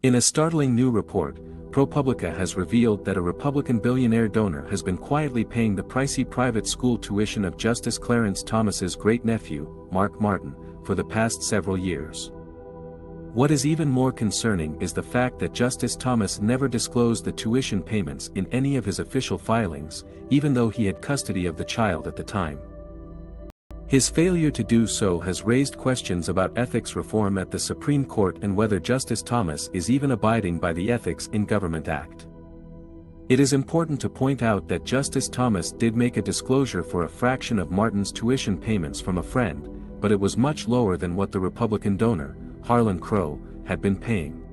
In a startling new report, ProPublica has revealed that a Republican billionaire donor has been quietly paying the pricey private school tuition of Justice Clarence Thomas's great-nephew, Mark Martin, for the past several years. What is even more concerning is the fact that Justice Thomas never disclosed the tuition payments in any of his official filings, even though he had custody of the child at the time. His failure to do so has raised questions about ethics reform at the Supreme Court and whether Justice Thomas is even abiding by the Ethics in Government Act. It is important to point out that Justice Thomas did make a disclosure for a fraction of Martin's tuition payments from a friend, but it was much lower than what the Republican donor, Harlan Crow, had been paying.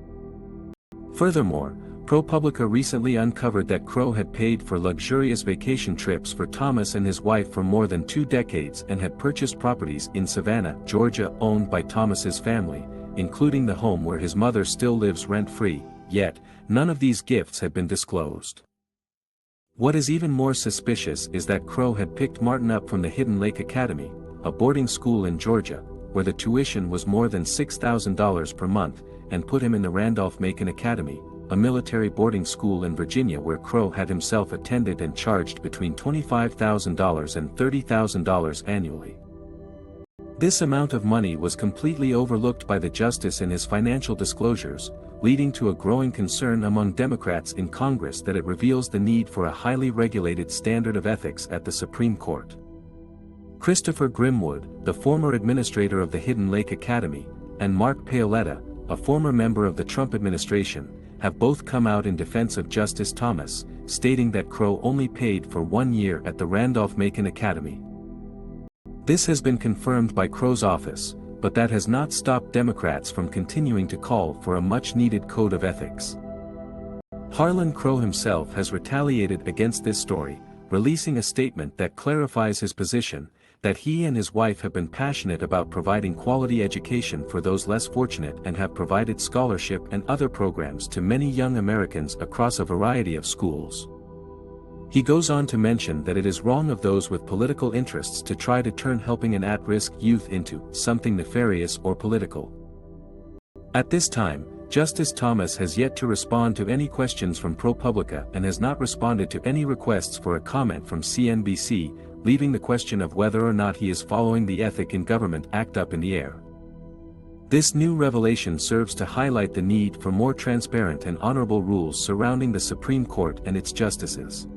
Furthermore, ProPublica recently uncovered that Crow had paid for luxurious vacation trips for Thomas and his wife for more than 2 decades and had purchased properties in Savannah, Georgia owned by Thomas's family, including the home where his mother still lives rent-free, yet, none of these gifts had been disclosed. What is even more suspicious is that Crow had picked Martin up from the Hidden Lake Academy, a boarding school in Georgia, where the tuition was more than $6,000 per month, and put him in the Randolph-Macon Academy, a military boarding school in Virginia where Crow had himself attended and charged between $25,000 and $30,000 annually. This amount of money was completely overlooked by the justice in his financial disclosures, leading to a growing concern among Democrats in Congress that it reveals the need for a highly regulated standard of ethics at the Supreme Court. Christopher Grimwood, the former administrator of the Hidden Lake Academy, and Mark Paoletta, a former member of the Trump administration, have both come out in defense of Justice Thomas, stating that Crow only paid for 1 year at the Randolph-Macon Academy. This has been confirmed by Crow's office, but that has not stopped Democrats from continuing to call for a much-needed code of ethics. Harlan Crow himself has retaliated against this story, releasing a statement that clarifies his position, that he and his wife have been passionate about providing quality education for those less fortunate and have provided scholarship and other programs to many young Americans across a variety of schools. He goes on to mention that it is wrong of those with political interests to try to turn helping an at-risk youth into something nefarious or political. At this time, Justice Thomas has yet to respond to any questions from ProPublica and has not responded to any requests for a comment from CNBC, leaving the question of whether or not he is following the Ethics in Government Act up in the air. This new revelation serves to highlight the need for more transparent and honorable rules surrounding the Supreme Court and its justices.